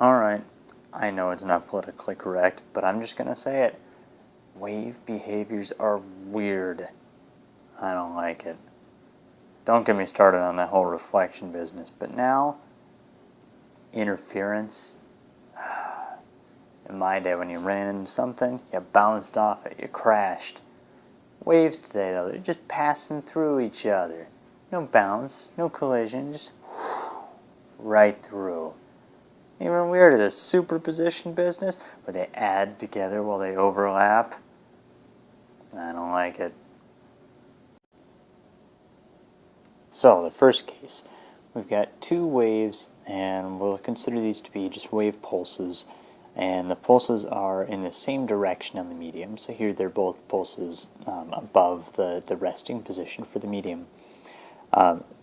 Alright, I know it's not politically correct, but I'm just gonna say it. Wave behaviors are weird. I don't like it. Don't get me started on that whole reflection business, but now, interference. In my day, when you ran into something, you bounced off it, you crashed. Waves today, though, they're just passing through each other. No bounce, no collision, just right through. Even weirder, this superposition business, where they add together while they overlap. I don't like it. So, the first case, we've got two waves, and we'll consider these to be just wave pulses, and the pulses are in the same direction on the medium. So here they're both pulses above the resting position for the medium.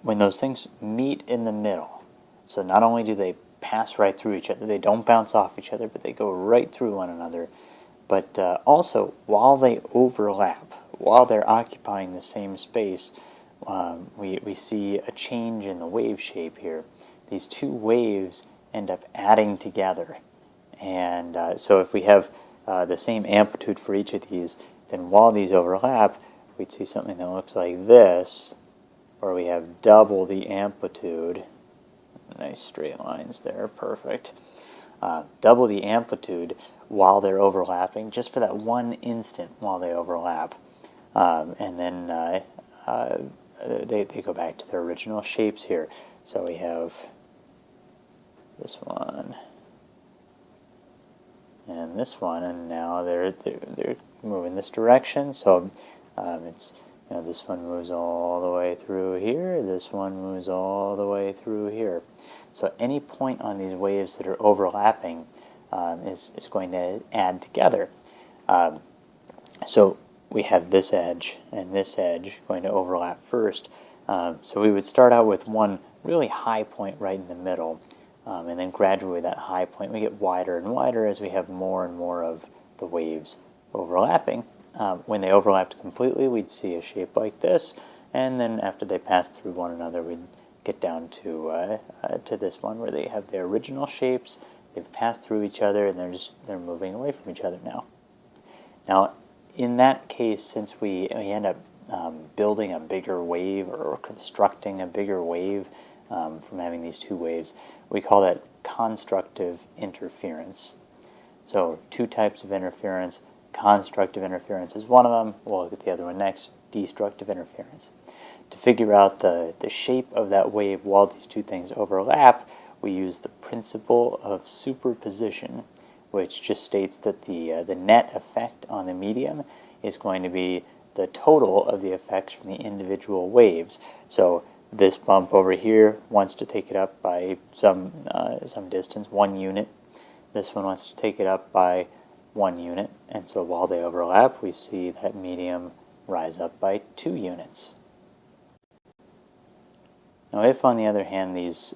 When those things meet in the middle, so not only do they pass right through each other, they don't bounce off each other, but they go right through one another. But also, while they overlap, while they're occupying the same space, we see a change in the wave shape here. These two waves end up adding together. And so if we have the same amplitude for each of these, then while these overlap, we'd see something that looks like this, where we have double the amplitude. Nice straight lines there, perfect. Double the amplitude while they're overlapping, just for that one instant while they overlap. And then they go back to their original shapes here. So we have this one and this one, and now they're moving this direction. So it's, this one moves all the way through here, this one moves all the way through here. So any point on these waves that are overlapping is going to add together. So we have this edge and this edge going to overlap first. So we would start out with one really high point right in the middle, and then gradually that high point we get wider and wider as we have more and more of the waves overlapping. When they overlapped completely, we'd see a shape like this, and then after they passed through one another, we'd get down to this one where they have their original shapes, they've passed through each other, and they're moving away from each other now. Now, in that case, since we end up building a bigger wave or constructing a bigger wave from having these two waves, we call that constructive interference. So two types of interference. Constructive interference is one of them. We'll look at the other one next, destructive interference. To figure out the shape of that wave while these two things overlap, we use the principle of superposition, which just states that the net effect on the medium is going to be the total of the effects from the individual waves. So this bump over here wants to take it up by some distance, 1 unit. This one wants to take it up by 1 unit, and so while they overlap, we see that medium rise up by 2 units. Now, if on the other hand these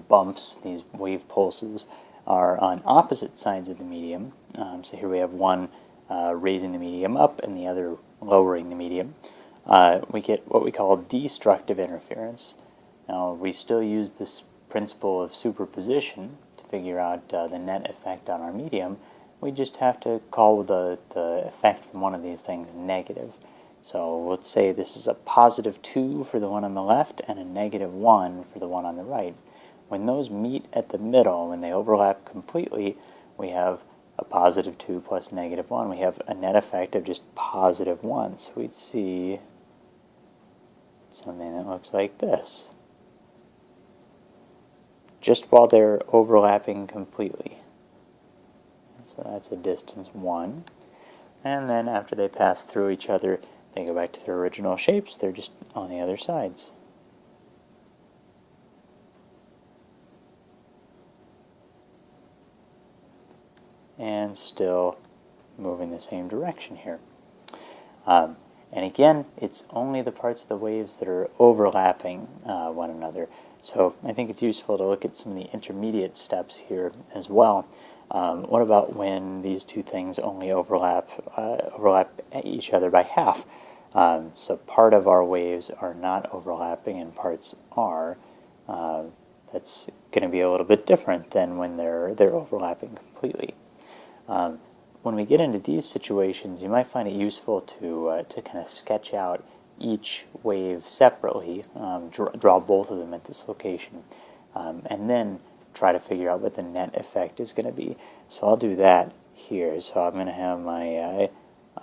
bumps, these wave pulses, are on opposite sides of the medium, so here we have one raising the medium up and the other lowering the medium, we get what we call destructive interference. Now, we still use this principle of superposition to figure out the net effect on our medium. We just have to call the effect from one of these things negative. So let's say this is a positive 2 for the one on the left and a negative 1 for the one on the right. When those meet at the middle, when they overlap completely, we have a positive 2 plus negative 1. We have a net effect of just positive 1. So we'd see something that looks like this, just while they're overlapping completely. So that's a distance 1. And then after they pass through each other, they go back to their original shapes. They're just on the other sides. And still moving the same direction here. And again, it's only the parts of the waves that are overlapping one another. So I think it's useful to look at some of the intermediate steps here as well. What about when these two things only overlap each other by half? So part of our waves are not overlapping and parts are. that's going to be a little bit different than when they're overlapping completely. When we get into these situations, you might find it useful to kind of sketch out each wave separately, draw both of them at this location, and then try to figure out what the net effect is going to be. So I'll do that here. So I'm going to have my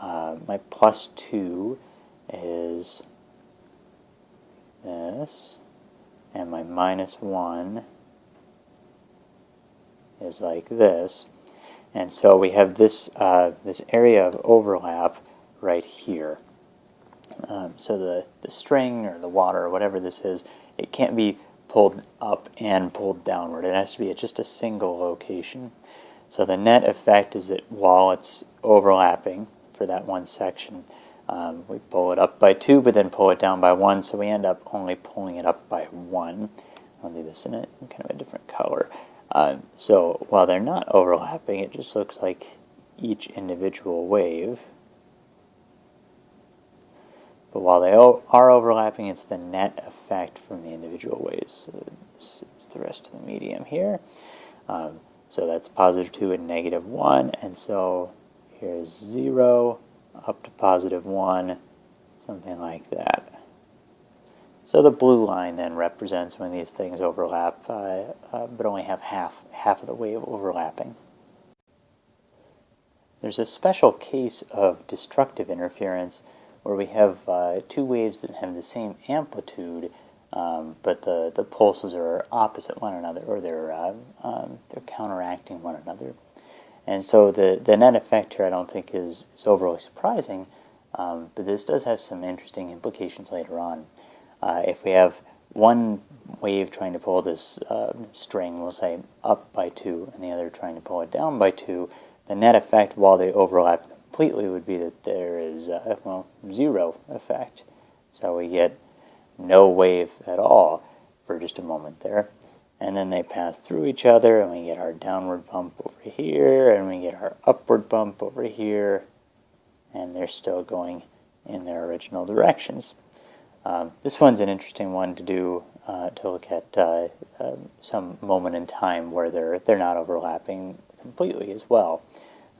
my +2 is this, and my -1 is like this. And so we have this this area of overlap right here. So the string or the water or whatever this is, it can't be pulled up and pulled downward. It has to be at just a single location. So the net effect is that while it's overlapping for that one section, we pull it up by 2, but then pull it down by 1, so we end up only pulling it up by 1. I'll do this in kind of a different color. So while they're not overlapping, it just looks like each individual wave. But while they are overlapping, it's the net effect from the individual waves. So this is the rest of the medium here. So that's +2 and -1, and so here's 0 up to +1, something like that. So the blue line then represents when these things overlap, but only have half of the wave overlapping. There's a special case of destructive interference where we have two waves that have the same amplitude, but the pulses are opposite one another, or they're counteracting one another. And so the net effect here I don't think is overly surprising, but this does have some interesting implications later on. If we have one wave trying to pull this string, we'll say up by 2, and the other trying to pull it down by 2, the net effect while they overlap completely would be that there is, well, 0 effect. So we get no wave at all for just a moment there. And then they pass through each other, and we get our downward bump over here, and we get our upward bump over here, and they're still going in their original directions. This one's an interesting one to do, to look at some moment in time where they're not overlapping completely as well.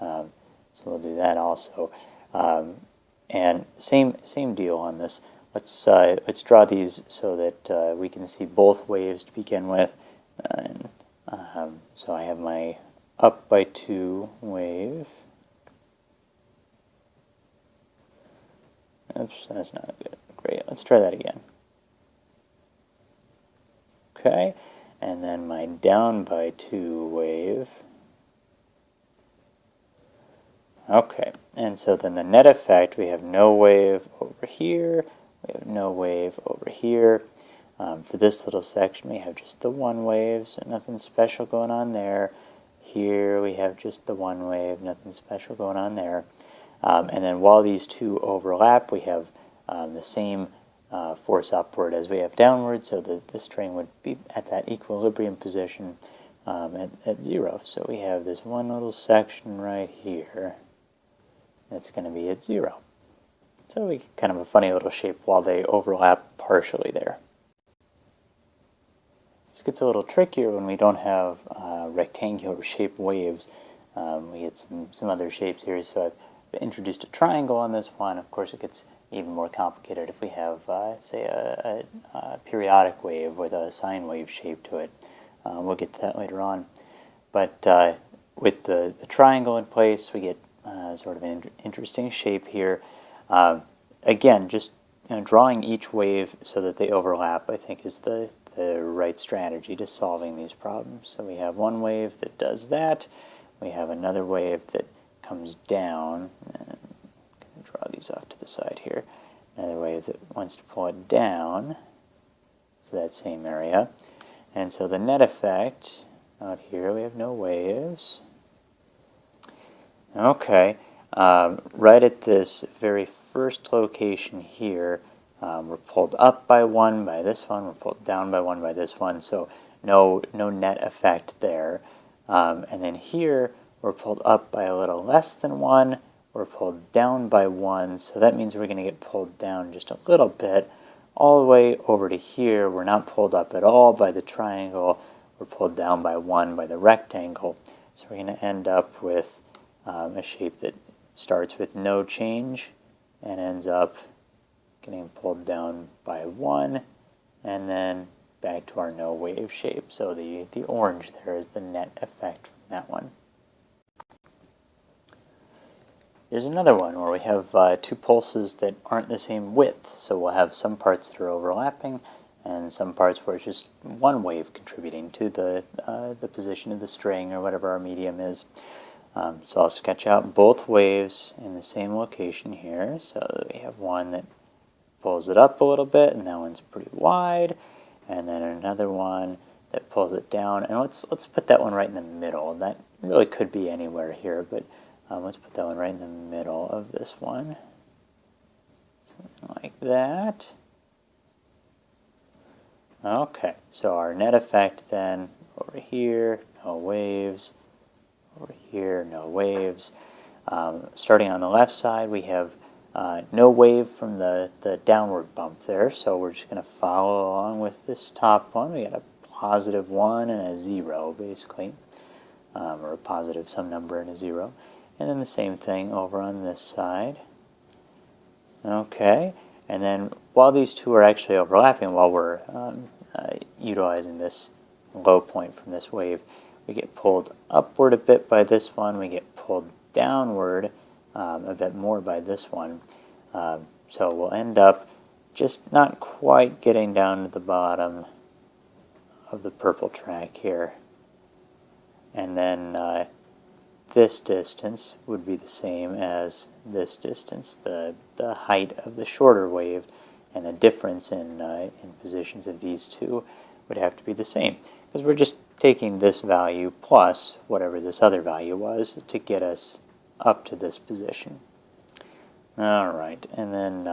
So we'll do that also. And same deal on this. Let's draw these so that we can see both waves to begin with. And, so I have my up by 2 wave. Oops, that's not good. Great, let's try that again. Okay, and then my down by 2 wave. Okay, and so then the net effect, we have no wave over here, we have no wave over here. For this little section, we have just the one wave, so nothing special going on there. Here we have just the one wave, nothing special going on there. And then while these two overlap, we have the same force upward as we have downward, so the string would be at that equilibrium position at 0. So we have this one little section right here that's going to be at 0. So we get kind of a funny little shape while they overlap partially there. This gets a little trickier when we don't have rectangular shaped waves. We get some other shapes here, so I've introduced a triangle on this one. Of course, it gets even more complicated if we have, say, a periodic wave with a sine wave shape to it. We'll get to that later on. But with the triangle in place, we get sort of an interesting shape here. Again, just drawing each wave so that they overlap, I think, is the right strategy to solving these problems. So we have one wave that does that. We have another wave that comes down. I'm going to draw these off to the side here. Another wave that wants to pull it down for that same area. And so the net effect, out here we have no waves. Okay, right at this very first location here, we're pulled up by 1 by this one, we're pulled down by 1 by this one, so no net effect there. And then here, we're pulled up by a little less than 1, we're pulled down by 1, so that means we're going to get pulled down just a little bit, all the way over to here. We're not pulled up at all by the triangle. We're pulled down by 1 by the rectangle. So we're going to end up with a shape that starts with no change and ends up getting pulled down by 1, and then back to our no wave shape. So the orange there is the net effect from that one. There's another one where we have 2 pulses that aren't the same width. So we'll have some parts that are overlapping and some parts where it's just one wave contributing to the position of the string or whatever our medium is. So I'll sketch out both waves in the same location here. So we have one that pulls it up a little bit, and that one's pretty wide, and then another one that pulls it down. And let's put that one right in the middle. That really could be anywhere here, but let's put that one right in the middle of this one. Something like that. Okay, so our net effect then, over here, no waves. Over here, no waves. Starting on the left side, we have no wave from the downward bump there, so we're just going to follow along with this top one. We got a positive 1 and a 0, basically, or a positive some number and a 0. And then the same thing over on this side. Okay, and then while these two are actually overlapping, while we're utilizing this low point from this wave, we get pulled upward a bit by this one, we get pulled downward a bit more by this one. So we'll end up just not quite getting down to the bottom of the purple track here. And then this distance would be the same as this distance, the height of the shorter wave, and the difference in positions of these two would have to be the same, because we're just taking this value plus whatever this other value was to get us up to this position. All right, and then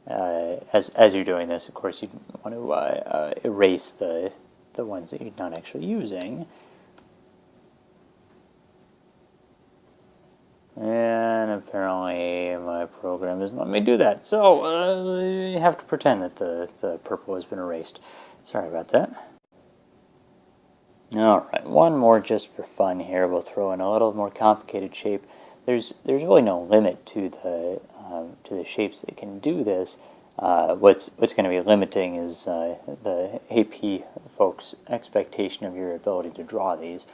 as you're doing this, of course, you want to erase the ones that you're not actually using. And apparently my program doesn't let me do that, so you have to pretend that the purple has been erased. Sorry about that. Alright, one more just for fun here. We'll throw in a little more complicated shape. There's really no limit to the shapes that can do this. What's going to be limiting is the AP folks' expectation of your ability to draw these.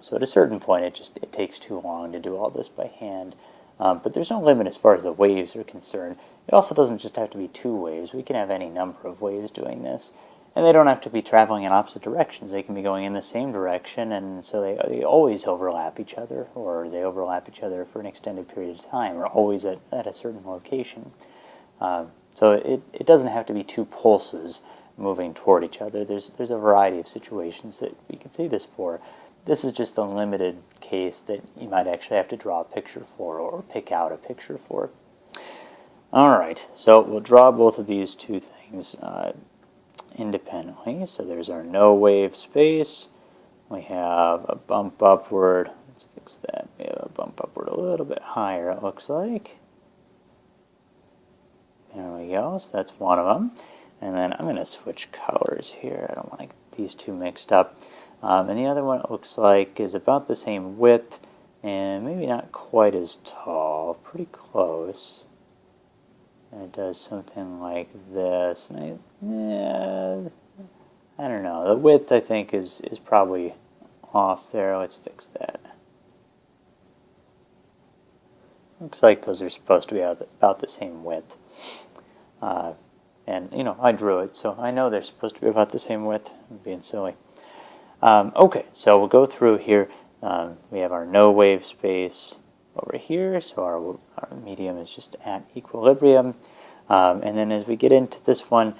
So at a certain point, it takes too long to do all this by hand. But there's no limit as far as the waves are concerned. It also doesn't just have to be 2 waves. We can have any number of waves doing this. And they don't have to be traveling in opposite directions. They can be going in the same direction, and so they always overlap each other, or they overlap each other for an extended period of time, or always at a certain location. So it doesn't have to be 2 pulses moving toward each other. There's a variety of situations that we can see this for. This is just a limited case that you might actually have to draw a picture for, or pick out a picture for. Alright, so we'll draw both of these 2 things independently. So there's our no wave space. We have a bump upward. Let's fix that. We have a bump upward a little bit higher, it looks like. There we go. So that's one of them. And then I'm going to switch colors here. I don't want to get these two mixed up. And the other one, it looks like, is about the same width and maybe not quite as tall. Pretty close. And it does something like this. And I don't know. The width, I think, is probably off there. Let's fix that. Looks like those are supposed to be about the same width. And, you know, I drew it, so I know they're supposed to be about the same width. I'm being silly. Okay, so we'll go through here. We have our no wave space over here, so our medium is just at equilibrium. And then as we get into this one,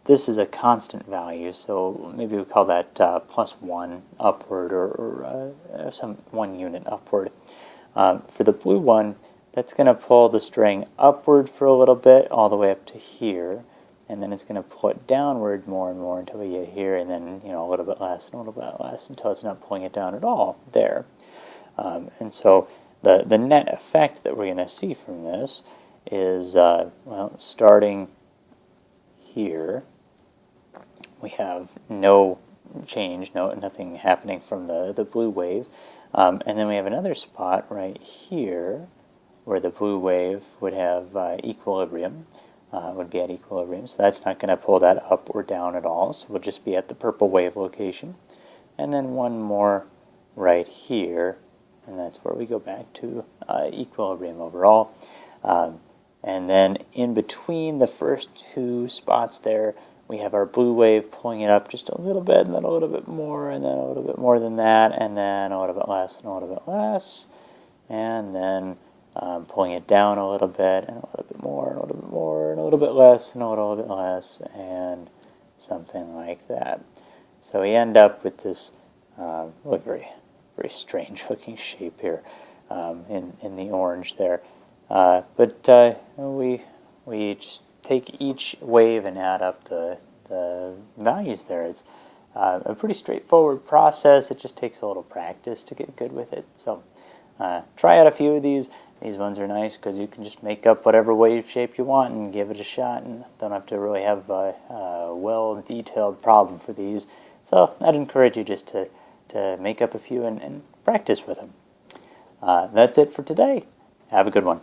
this is a constant value, so maybe we call that +1 upward, or some 1 unit upward. For the blue one, that's going to pull the string upward for a little bit, all the way up to here, and then it's going to pull it downward more and more until we get here, and then, you know, a little bit less and a little bit less until it's not pulling it down at all there. And so the net effect that we're going to see from this is, well, starting here, we have no change, nothing happening from the blue wave. And then we have another spot right here where the blue wave would have equilibrium, would be at equilibrium. So that's not going to pull that up or down at all. So we'll just be at the purple wave location. And then one more right here, and that's where we go back to equilibrium overall. And then in between the first two spots there, we have our blue wave pulling it up just a little bit, and then a little bit more, and then a little bit more than that, and then a little bit less, and a little bit less, and then pulling it down a little bit, and a little bit more, and a little bit more, and a little bit less, and a little bit less, and something like that. So we end up with this very, very strange looking shape here in the orange there. But we just take each wave and add up the values there. It's a pretty straightforward process. It just takes a little practice to get good with it. So try out a few of these. These ones are nice because you can just make up whatever wave shape you want and give it a shot, and don't have to really have a well-detailed problem for these. So I'd encourage you just to make up a few and practice with them. That's it for today. Have a good one.